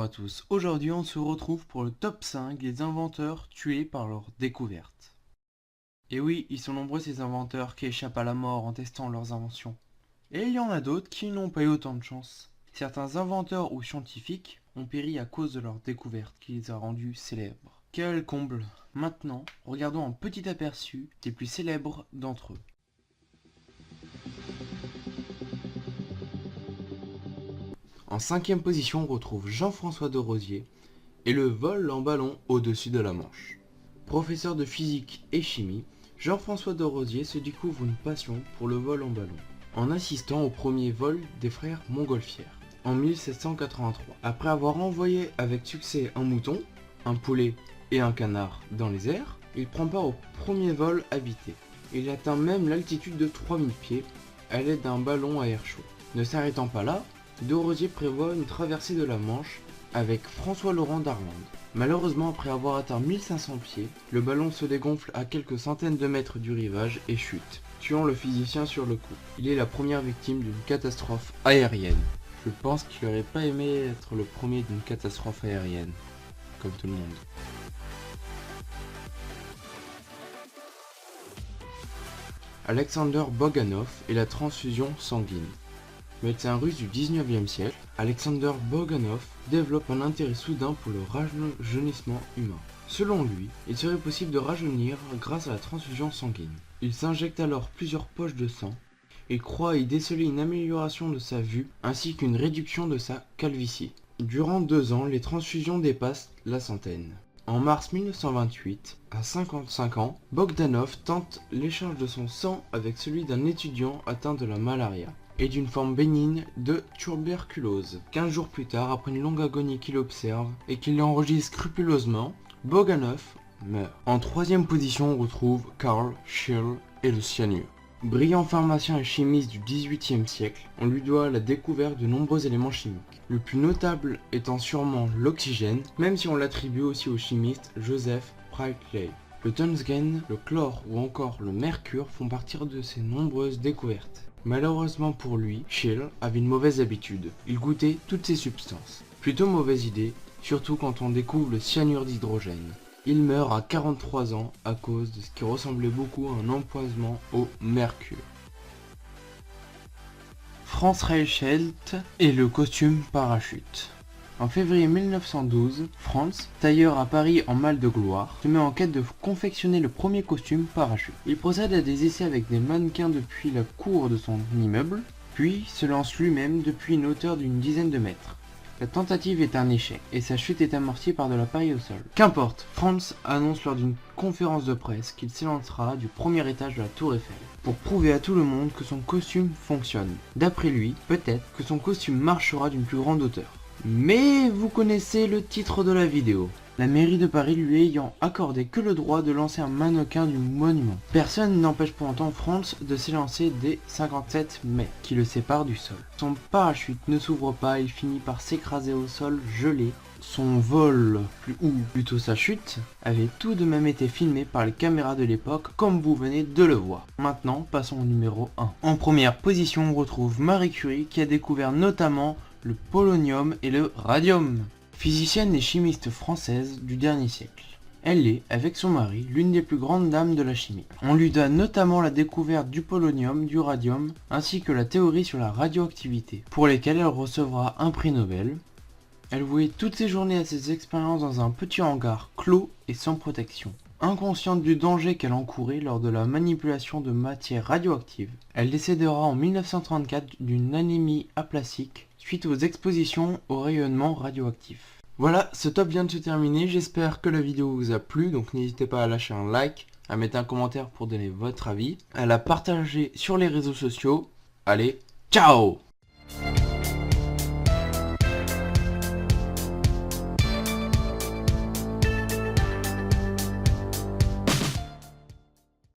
à tous, aujourd'hui on se retrouve pour le top 5 des inventeurs tués par leur découverte. Et oui, ils sont nombreux ces inventeurs qui échappent à la mort en testant leurs inventions. Et il y en a d'autres qui n'ont pas eu autant de chance. Certains inventeurs ou scientifiques ont péri à cause de leur découverte qui les a rendus célèbres. Quel comble! Maintenant, regardons un petit aperçu des plus célèbres d'entre eux. En 5e position, on retrouve Jean-François de Rosier et le vol en ballon au-dessus de la Manche. Professeur de physique et chimie, Jean-François de Rosier se découvre une passion pour le vol en ballon en assistant au premier vol des frères Montgolfière en 1783. Après avoir envoyé avec succès un mouton, un poulet et un canard dans les airs, il prend part au premier vol habité. Il atteint même l'altitude de 3000 pieds à l'aide d'un ballon à air chaud. Ne s'arrêtant pas là, de Rosier prévoit une traversée de la Manche avec François-Laurent d'Arlande. Malheureusement, après avoir atteint 1500 pieds, le ballon se dégonfle à quelques centaines de mètres du rivage et chute, tuant le physicien sur le coup. Il est la première victime d'une catastrophe aérienne. Je pense qu'il aurait pas aimé être le premier d'une catastrophe aérienne, comme tout le monde. Alexander Boganov et la transfusion sanguine. Médecin russe du 19e siècle, Alexander Boganov développe un intérêt soudain pour le rajeunissement humain. Selon lui, il serait possible de rajeunir grâce à la transfusion sanguine. Il s'injecte alors plusieurs poches de sang. Il croit y déceler une amélioration de sa vue ainsi qu'une réduction de sa calvitie. Durant 2 ans, les transfusions dépassent la centaine. En mars 1928, à 55 ans, Bogdanov tente l'échange de son sang avec celui d'un étudiant atteint de la malaria et d'une forme bénigne de tuberculose. 15 jours plus tard, après une longue agonie qu'il observe et qu'il enregistre scrupuleusement, Boganov meurt. En 3e position, on retrouve Carl Scheele et le cyanure. Brillant pharmacien et chimiste du XVIIIe siècle, on lui doit la découverte de nombreux éléments chimiques. Le plus notable étant sûrement l'oxygène, même si on l'attribue aussi au chimiste Joseph Priestley. Le tungstène, le chlore ou encore le mercure font partie de ses nombreuses découvertes. Malheureusement pour lui, Scheele avait une mauvaise habitude. Il goûtait toutes ces substances. Plutôt mauvaise idée, surtout quand on découvre le cyanure d'hydrogène. Il meurt à 43 ans à cause de ce qui ressemblait beaucoup à un empoisonnement au mercure. Franz Reichelt et le costume parachute. En février 1912, Franz, tailleur à Paris en mal de gloire, se met en quête de confectionner le premier costume parachute. Il procède à des essais avec des mannequins depuis la cour de son immeuble, puis se lance lui-même depuis une hauteur d'une dizaine de mètres. La tentative est un échec, et sa chute est amortie par de la paille au sol. Qu'importe, Franz annonce lors d'une conférence de presse qu'il s'élancera du premier étage de la tour Eiffel, pour prouver à tout le monde que son costume fonctionne. D'après lui, peut-être que son costume marchera d'une plus grande hauteur. Mais vous connaissez le titre de la vidéo. La mairie de Paris lui ayant accordé que le droit de lancer un mannequin du monument. Personne n'empêche pour autant Franz de s'élancer des 57 mètres qui le séparent du sol. Son parachute ne s'ouvre pas, il finit par s'écraser au sol gelé. Son vol, ou plutôt sa chute, avait tout de même été filmé par les caméras de l'époque comme vous venez de le voir. Maintenant, passons au numéro 1. En première position, on retrouve Marie Curie qui a découvert notamment le polonium et le radium. Physicienne et chimiste française du dernier siècle. Elle est, avec son mari, l'une des plus grandes dames de la chimie. On lui donne notamment la découverte du polonium, du radium, ainsi que la théorie sur la radioactivité, pour lesquelles elle recevra un prix Nobel. Elle vouait toutes ses journées à ses expériences dans un petit hangar clos et sans protection. Inconsciente du danger qu'elle encourait lors de la manipulation de matières radioactives, elle décédera en 1934 d'une anémie aplastique suite aux expositions au rayonnement radioactif. Voilà, ce top vient de se terminer, j'espère que la vidéo vous a plu, donc n'hésitez pas à lâcher un like, à mettre un commentaire pour donner votre avis, à la partager sur les réseaux sociaux. Allez, ciao!